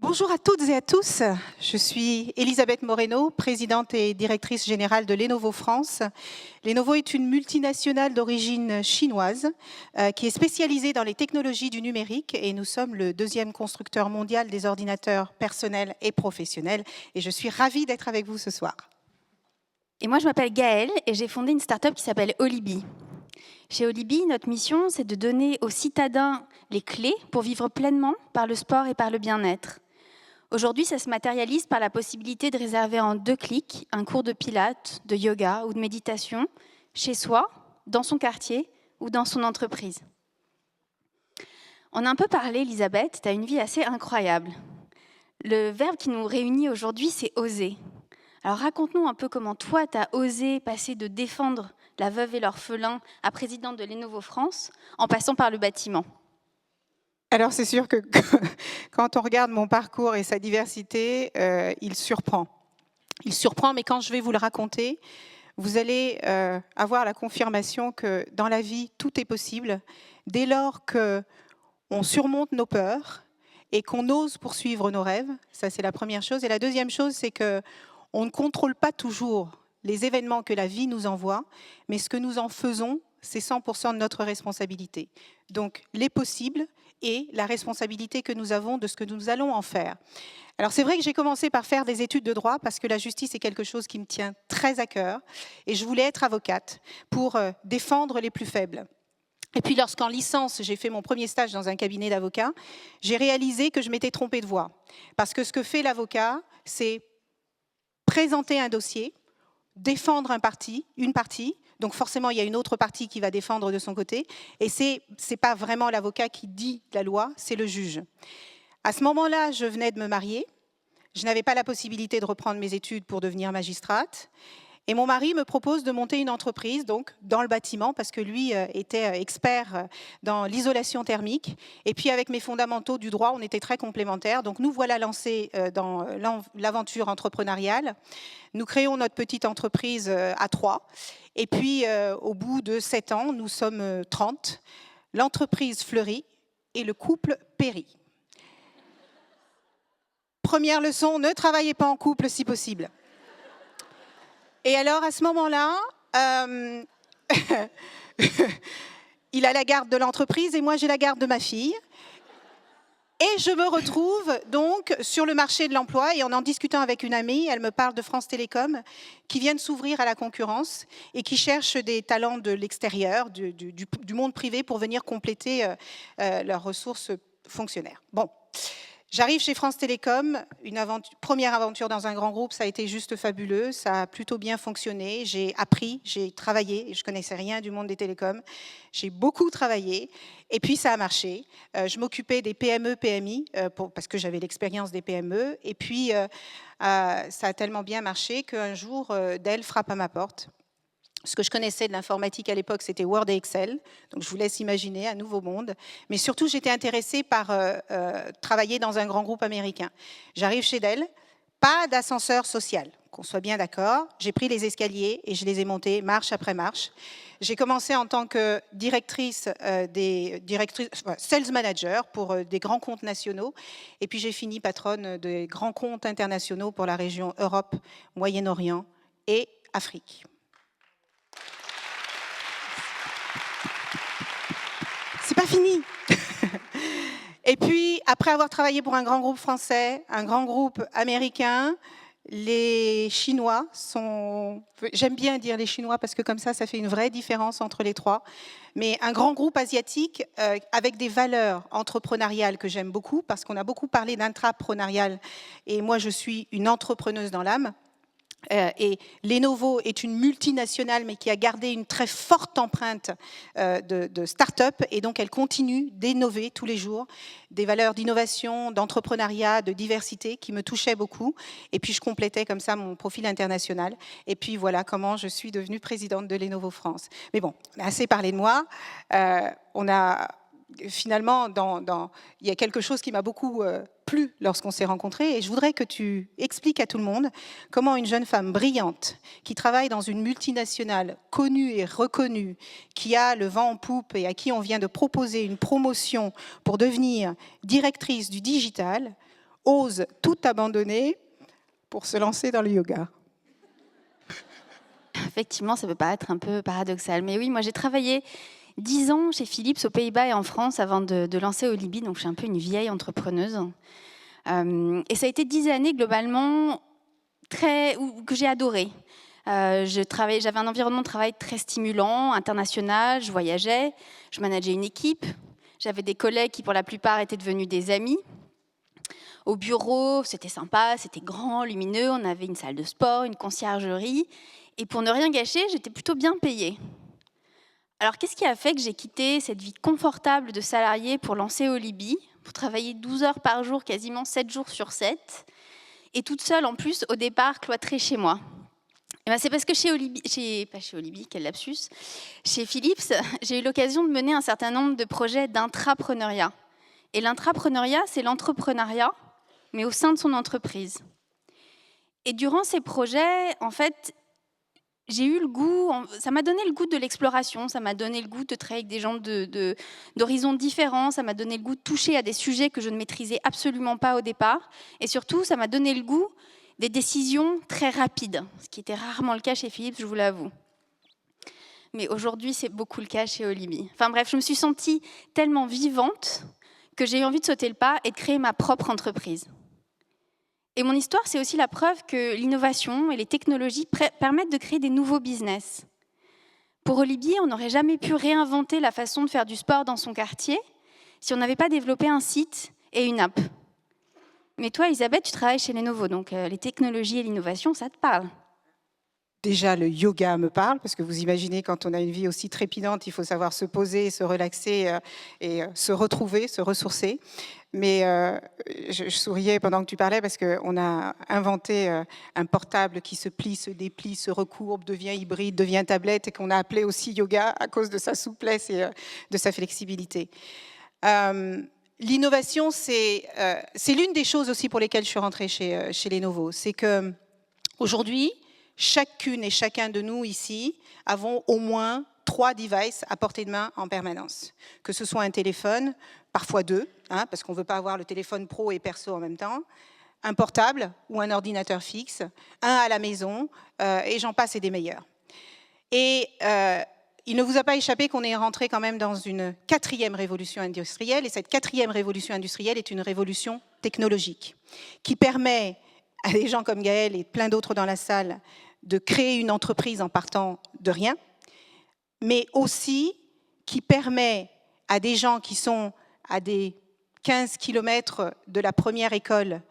Bonjour à toutes et à tous, je suis Elisabeth Moreno, présidente et directrice générale de Lenovo France. Lenovo est une multinationale d'origine chinoise qui est spécialisée dans les technologies du numérique et nous sommes le deuxième constructeur mondial des ordinateurs personnels et professionnels et je suis ravie d'être avec vous ce soir. Et moi, je m'appelle Gaëlle et j'ai fondé une start-up qui s'appelle Olibi. Chez Olibi, notre mission, c'est de donner aux citadins les clés pour vivre pleinement par le sport et par le bien-être. Aujourd'hui, ça se matérialise par la possibilité de réserver en 2 clics un cours de pilates, de yoga ou de méditation chez soi, dans son quartier ou dans son entreprise. On a un peu parlé, Elisabeth, tu as une vie assez incroyable. Le verbe qui nous réunit aujourd'hui, c'est oser. Alors raconte-nous un peu comment toi, tu as osé passer de défendre la veuve et l'orphelin à présidente de Lenovo France en passant par le bâtiment. Alors c'est sûr que quand on regarde mon parcours et sa diversité, il surprend. Il surprend, mais quand je vais vous le raconter, vous allez avoir la confirmation que dans la vie, tout est possible dès lors qu'on surmonte nos peurs et qu'on ose poursuivre nos rêves. Ça, c'est la première chose. Et la deuxième chose, c'est qu'on ne contrôle pas toujours les événements que la vie nous envoie, mais ce que nous en faisons, c'est 100% de notre responsabilité. Donc, les possibles et la responsabilité que nous avons de ce que nous allons en faire. Alors c'est vrai que j'ai commencé par faire des études de droit parce que la justice est quelque chose qui me tient très à cœur et je voulais être avocate pour défendre les plus faibles. Et puis lorsqu'en licence, j'ai fait mon premier stage dans un cabinet d'avocats, j'ai réalisé que je m'étais trompée de voie. Parce que ce que fait l'avocat, c'est présenter un dossier, défendre une partie, donc forcément il y a une autre partie qui va défendre de son côté, et c'est pas vraiment l'avocat qui dit la loi, c'est le juge. À ce moment-là, je venais de me marier, je n'avais pas la possibilité de reprendre mes études pour devenir magistrate, et mon mari me propose de monter une entreprise donc dans le bâtiment parce que lui était expert dans l'isolation thermique. Et puis avec mes fondamentaux du droit, on était très complémentaires. Donc nous voilà lancés dans l'aventure entrepreneuriale. Nous créons notre petite entreprise à 3. Et puis au bout de 7 ans, nous sommes 30. L'entreprise fleurit et le couple périt. Première leçon, ne travaillez pas en couple si possible. Et alors, à ce moment-là, il a la garde de l'entreprise et moi, j'ai la garde de ma fille. Et je me retrouve donc sur le marché de l'emploi et en discutant avec une amie, elle me parle de France Télécom qui vient de s'ouvrir à la concurrence et qui cherche des talents de l'extérieur, du monde privé pour venir compléter leurs ressources fonctionnaires. Bon. J'arrive chez France Télécom, première aventure dans un grand groupe, ça a été juste fabuleux, ça a plutôt bien fonctionné, j'ai appris, j'ai travaillé, je ne connaissais rien du monde des télécoms, j'ai beaucoup travaillé et puis ça a marché. Je m'occupais des PME, PMI, parce que j'avais l'expérience des PME et puis ça a tellement bien marché qu'un jour, Dell frappe à ma porte. Ce que je connaissais de l'informatique à l'époque, c'était Word et Excel. Donc, je vous laisse imaginer un nouveau monde. Mais surtout, j'étais intéressée par travailler dans un grand groupe américain. J'arrive chez Dell, pas d'ascenseur social, qu'on soit bien d'accord. J'ai pris les escaliers et je les ai montés marche après marche. J'ai commencé en tant que sales manager pour des grands comptes nationaux. Et puis, j'ai fini patronne des grands comptes internationaux pour la région Europe, Moyen-Orient et Afrique. C'est pas fini. Et puis, après avoir travaillé pour un grand groupe français, un grand groupe américain, les Chinois sont... J'aime bien dire les Chinois parce que comme ça fait une vraie différence entre les trois. Mais un grand groupe asiatique avec des valeurs entrepreneuriales que j'aime beaucoup parce qu'on a beaucoup parlé d'intrapreneurial et moi, je suis une entrepreneuse dans l'âme. Et Lenovo est une multinationale, mais qui a gardé une très forte empreinte de start-up, et donc elle continue d'innover tous les jours, des valeurs d'innovation, d'entrepreneuriat, de diversité qui me touchaient beaucoup. Et puis je complétais comme ça mon profil international. Et puis voilà comment je suis devenue présidente de Lenovo France. Mais bon, on a assez parlé de moi. On a finalement, il y a quelque chose qui m'a beaucoup plu lorsqu'on s'est rencontrés et je voudrais que tu expliques à tout le monde comment une jeune femme brillante qui travaille dans une multinationale connue et reconnue, qui a le vent en poupe et à qui on vient de proposer une promotion pour devenir directrice du digital, ose tout abandonner pour se lancer dans le yoga. Effectivement, ça peut paraître un peu paradoxal. Mais oui, moi j'ai travaillé 10 ans chez Philips aux Pays-Bas et en France avant de lancer Olibi, donc je suis un peu une vieille entrepreneuse. Et ça a été 10 années globalement que j'ai adoré. J'avais un environnement de travail très stimulant, international, je voyageais, je manageais une équipe, j'avais des collègues qui pour la plupart étaient devenus des amis. Au bureau, c'était sympa, c'était grand, lumineux, on avait une salle de sport, une conciergerie. Et pour ne rien gâcher, j'étais plutôt bien payée. Alors, qu'est-ce qui a fait que j'ai quitté cette vie confortable de salarié pour lancer Olibi, pour travailler 12 heures par jour, quasiment 7 jours sur 7, et toute seule en plus, au départ, cloîtrée chez moi? Et ben, c'est parce que quel lapsus, chez Philips, j'ai eu l'occasion de mener un certain nombre de projets d'intrapreneuriat. Et l'intrapreneuriat, c'est l'entrepreneuriat, mais au sein de son entreprise. Et durant ces projets, en fait, j'ai eu le goût, ça m'a donné le goût de l'exploration, ça m'a donné le goût de travailler avec des gens d'horizons différents, ça m'a donné le goût de toucher à des sujets que je ne maîtrisais absolument pas au départ, et surtout, ça m'a donné le goût des décisions très rapides, ce qui était rarement le cas chez Philips, je vous l'avoue. Mais aujourd'hui, c'est beaucoup le cas chez Olibi. Enfin bref, je me suis sentie tellement vivante que j'ai eu envie de sauter le pas et de créer ma propre entreprise. Et mon histoire, c'est aussi la preuve que l'innovation et les technologies permettent de créer des nouveaux business. Pour Olibi, on n'aurait jamais pu réinventer la façon de faire du sport dans son quartier si on n'avait pas développé un site et une app. Mais toi, Elisabeth, tu travailles chez Lenovo, donc les technologies et l'innovation, ça te parle? Déjà, le yoga me parle, parce que vous imaginez, quand on a une vie aussi trépidante, il faut savoir se poser, se relaxer et se retrouver, se ressourcer. Mais je souriais pendant que tu parlais, parce qu'on a inventé un portable qui se plie, se déplie, se recourbe, devient hybride, devient tablette, et qu'on a appelé aussi yoga à cause de sa souplesse et de sa flexibilité. L'innovation, c'est l'une des choses aussi pour lesquelles je suis rentrée chez Lenovo. C'est qu'aujourd'hui, chacune et chacun de nous ici avons au moins 3 devices à portée de main en permanence. Que ce soit un téléphone, parfois 2, parce qu'on ne veut pas avoir le téléphone pro et perso en même temps, un portable ou un ordinateur fixe, un à la maison, et j'en passe et des meilleurs. Et il ne vous a pas échappé qu'on est rentré quand même dans une 4e révolution industrielle, et cette 4e révolution industrielle est une révolution technologique, qui permet à des gens comme Gaël et plein d'autres dans la salle de créer une entreprise en partant de rien, mais aussi qui permet à des gens qui sont à des 15 km de la première école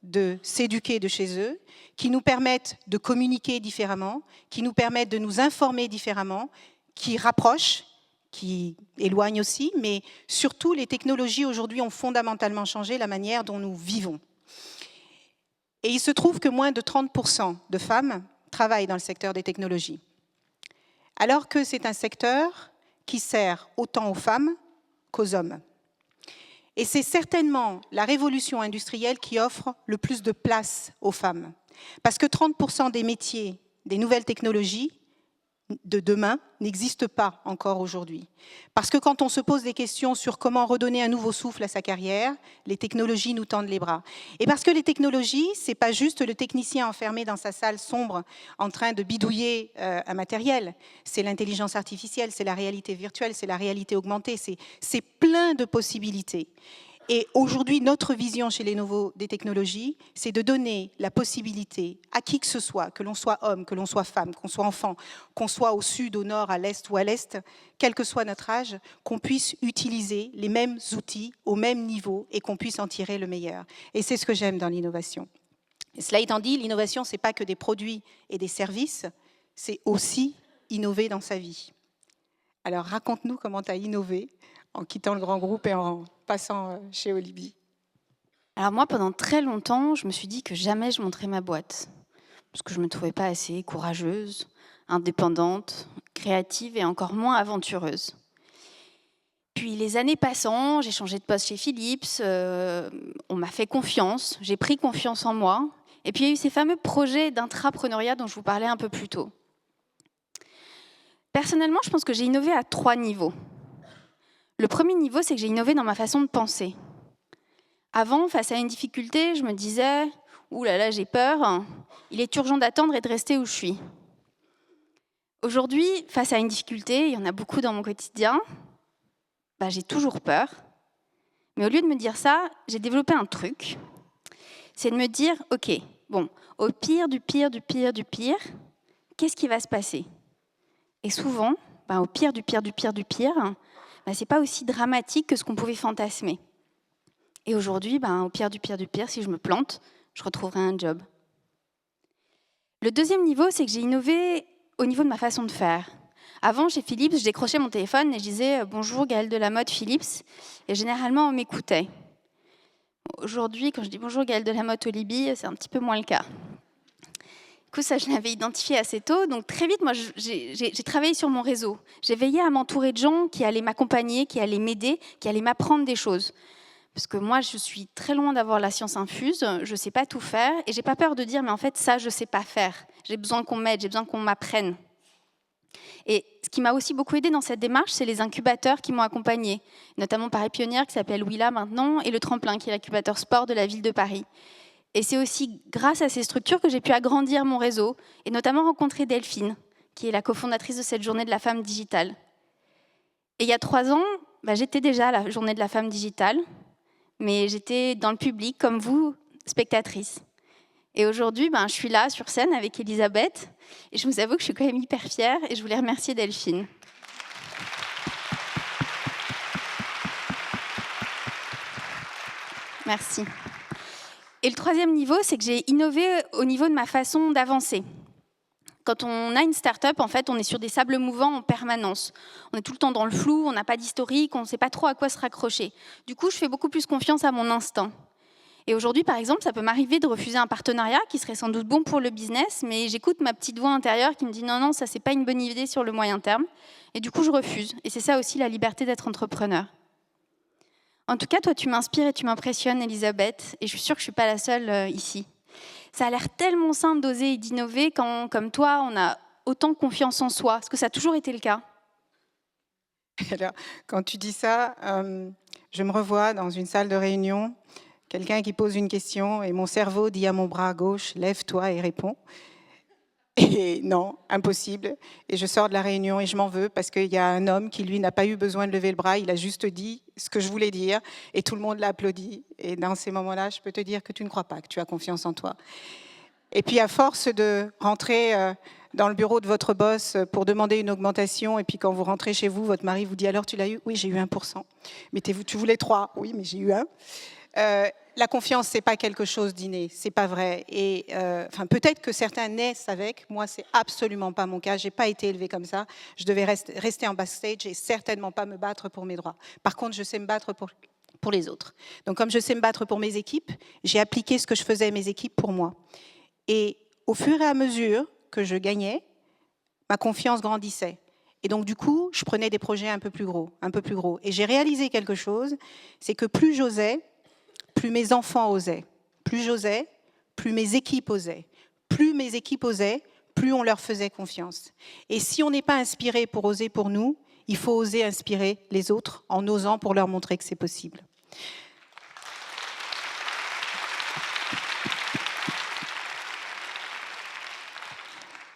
de s'éduquer de chez eux, qui nous permettent de communiquer différemment, qui nous permettent de nous informer différemment, qui rapprochent, qui éloignent aussi, mais surtout les technologies aujourd'hui ont fondamentalement changé la manière dont nous vivons. Et il se trouve que moins de 30% de femmes travaillent dans le secteur des technologies, alors que c'est un secteur qui sert autant aux femmes qu'aux hommes. Et c'est certainement la révolution industrielle qui offre le plus de place aux femmes, parce que 30% des métiers des nouvelles technologies de demain n'existent pas encore aujourd'hui. Parce que quand on se pose des questions sur comment redonner un nouveau souffle à sa carrière, les technologies nous tendent les bras. Et parce que les technologies, ce n'est pas juste le technicien enfermé dans sa salle sombre en train de bidouiller un matériel. C'est l'intelligence artificielle, c'est la réalité virtuelle, c'est la réalité augmentée, c'est plein de possibilités. Et aujourd'hui, notre vision chez Lenovo des technologies, c'est de donner la possibilité à qui que ce soit, que l'on soit homme, que l'on soit femme, qu'on soit enfant, qu'on soit au sud, au nord, à l'est ou à l'est, quel que soit notre âge, qu'on puisse utiliser les mêmes outils au même niveau et qu'on puisse en tirer le meilleur. Et c'est ce que j'aime dans l'innovation. Cela étant dit, l'innovation, ce n'est pas que des produits et des services, c'est aussi innover dans sa vie. Alors raconte-nous comment tu as innové en quittant le grand groupe et en passant chez Olibi. Alors moi, pendant très longtemps, je me suis dit que jamais je monterais ma boîte, parce que je ne me trouvais pas assez courageuse, indépendante, créative et encore moins aventureuse. Puis les années passant, j'ai changé de poste chez Philips, on m'a fait confiance, j'ai pris confiance en moi, et puis il y a eu ces fameux projets d'intrapreneuriat dont je vous parlais un peu plus tôt. Personnellement, je pense que j'ai innové à 3 niveaux. Le premier niveau, c'est que j'ai innové dans ma façon de penser. Avant, face à une difficulté, je me disais « Ouh là là, j'ai peur, il est urgent d'attendre et de rester où je suis ». Aujourd'hui, face à une difficulté, il y en a beaucoup dans mon quotidien, j'ai toujours peur. Mais au lieu de me dire ça, j'ai développé un truc. C'est de me dire « Ok, bon, au pire du pire du pire du pire, qu'est-ce qui va se passer ?» Et souvent, au pire du pire du pire du pire, c'est pas aussi dramatique que ce qu'on pouvait fantasmer. Et aujourd'hui, au pire du pire du pire, si je me plante, je retrouverai un job. Le deuxième niveau, c'est que j'ai innové au niveau de ma façon de faire. Avant, chez Philips, je décrochais mon téléphone et je disais « Bonjour, Gaëlle Delamotte, Philips ». Et généralement, on m'écoutait. Aujourd'hui, quand je dis « Bonjour, Gaëlle Delamotte, Olibi », c'est un petit peu moins le cas. Du coup, ça, je l'avais identifié assez tôt. Donc, très vite, moi, j'ai travaillé sur mon réseau. J'ai veillé à m'entourer de gens qui allaient m'accompagner, qui allaient m'aider, qui allaient m'apprendre des choses. Parce que moi, je suis très loin d'avoir la science infuse, je ne sais pas tout faire, et je n'ai pas peur de dire, mais en fait, ça, je ne sais pas faire. J'ai besoin qu'on m'aide, j'ai besoin qu'on m'apprenne. Et ce qui m'a aussi beaucoup aidé dans cette démarche, c'est les incubateurs qui m'ont accompagnée, notamment Paris Pionnière, qui s'appelle Willa maintenant, et le Tremplin, qui est l'incubateur sport de la ville de Paris. Et c'est aussi grâce à ces structures que j'ai pu agrandir mon réseau, et notamment rencontrer Delphine, qui est la cofondatrice de cette journée de la femme digitale. Et il y a 3 ans, j'étais déjà à la journée de la femme digitale, mais j'étais dans le public, comme vous, spectatrice. Et aujourd'hui, je suis là, sur scène, avec Elisabeth, et je vous avoue que je suis quand même hyper fière, et je voulais remercier Delphine. Merci. Et le troisième niveau, c'est que j'ai innové au niveau de ma façon d'avancer. Quand on a une start-up, en fait, on est sur des sables mouvants en permanence. On est tout le temps dans le flou, on n'a pas d'historique, on ne sait pas trop à quoi se raccrocher. Du coup, je fais beaucoup plus confiance à mon instinct. Et aujourd'hui, par exemple, ça peut m'arriver de refuser un partenariat qui serait sans doute bon pour le business, mais j'écoute ma petite voix intérieure qui me dit « Non, ça, c'est pas une bonne idée sur le moyen terme ». Et du coup, je refuse. Et c'est ça aussi la liberté d'être entrepreneur. En tout cas, toi, tu m'inspires et tu m'impressionnes, Elisabeth, et je suis sûre que je ne suis pas la seule ici. Ça a l'air tellement simple d'oser et d'innover quand, comme toi, on a autant confiance en soi. Est-ce que ça a toujours été le cas ? Alors, quand tu dis ça, je me revois dans une salle de réunion, quelqu'un qui pose une question et mon cerveau dit à mon bras gauche « Lève-toi et réponds ». Et non, impossible. Et je sors de la réunion et je m'en veux parce qu'il y a un homme qui, lui, n'a pas eu besoin de lever le bras. Il a juste dit ce que je voulais dire et tout le monde l'a applaudi. Et dans ces moments-là, je peux te dire que tu ne crois pas que tu as confiance en toi. Et puis, à force de rentrer dans le bureau de votre boss pour demander une augmentation, et puis quand vous rentrez chez vous, votre mari vous dit « Alors, tu l'as eu ?» « Oui, j'ai eu 1%. » « Mais tu voulais 3 ?» « Oui, mais j'ai eu 1. » La confiance, c'est pas quelque chose d'inné, c'est pas vrai. Et peut-être que certains naissent avec. Moi, c'est absolument pas mon cas. J'ai pas été élevée comme ça. Je devais rester en backstage et certainement pas me battre pour mes droits. Par contre, je sais me battre pour les autres. Donc, comme je sais me battre pour mes équipes, j'ai appliqué ce que je faisais à mes équipes pour moi. Et au fur et à mesure que je gagnais, ma confiance grandissait. Et donc, du coup, je prenais des projets un peu plus gros. Et j'ai réalisé quelque chose, c'est que plus j'osais, plus mes enfants osaient. Plus j'osais, plus mes équipes osaient. Plus mes équipes osaient, plus on leur faisait confiance. Et si on n'est pas inspiré pour oser pour nous, il faut oser inspirer les autres en osant pour leur montrer que c'est possible.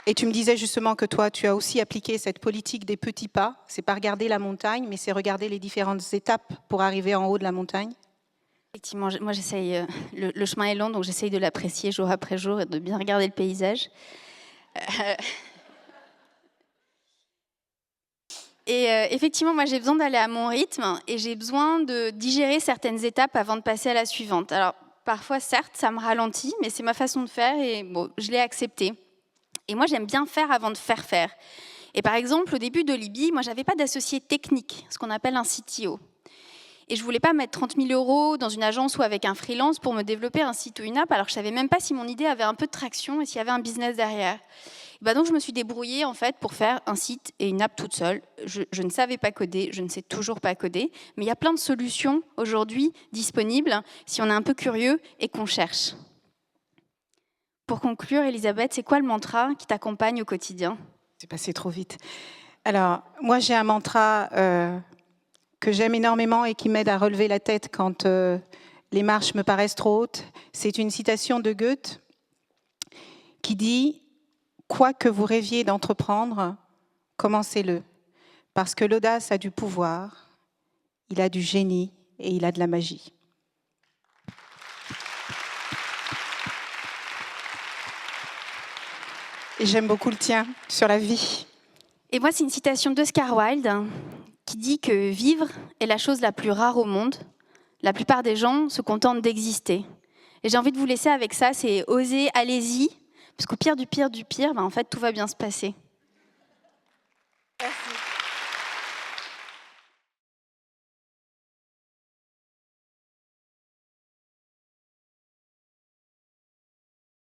Et tu me disais justement que toi, tu as aussi appliqué cette politique des petits pas. C'est pas regarder la montagne, mais c'est regarder les différentes étapes pour arriver en haut de la montagne. Effectivement, moi j'essaye, le chemin est long, donc j'essaye de l'apprécier jour après jour et de bien regarder le paysage. Et effectivement, moi j'ai besoin d'aller à mon rythme et j'ai besoin de digérer certaines étapes avant de passer à la suivante. Alors parfois, certes, ça me ralentit, mais c'est ma façon de faire et bon, je l'ai accepté. Et moi, j'aime bien faire avant de faire. Et par exemple, au début d'Olibi, moi, je n'avais pas d'associé technique, ce qu'on appelle un CTO. Et je ne voulais pas mettre 30 000 € dans une agence ou avec un freelance pour me développer un site ou une app, alors que je ne savais même pas si mon idée avait un peu de traction et s'il y avait un business derrière. Donc, je me suis débrouillée en fait, pour faire un site et une app toute seule. Je ne savais pas coder, je ne sais toujours pas coder, mais il y a plein de solutions aujourd'hui disponibles si on est un peu curieux et qu'on cherche. Pour conclure, Elisabeth, c'est quoi le mantra qui t'accompagne au quotidien ? C'est passé trop vite. Alors, moi, j'ai un mantra que j'aime énormément et qui m'aide à relever la tête quand les marches me paraissent trop hautes. C'est une citation de Goethe qui dit « Quoi que vous rêviez d'entreprendre, commencez-le, parce que l'audace a du pouvoir, il a du génie et il a de la magie. » Et j'aime beaucoup le tien, sur la vie. Et moi, c'est une citation d'Oscar Wilde qui dit que vivre est la chose la plus rare au monde. La plupart des gens se contentent d'exister. Et j'ai envie de vous laisser avec ça, c'est oser, allez-y, parce qu'au pire du pire du pire, en fait, tout va bien se passer. Merci.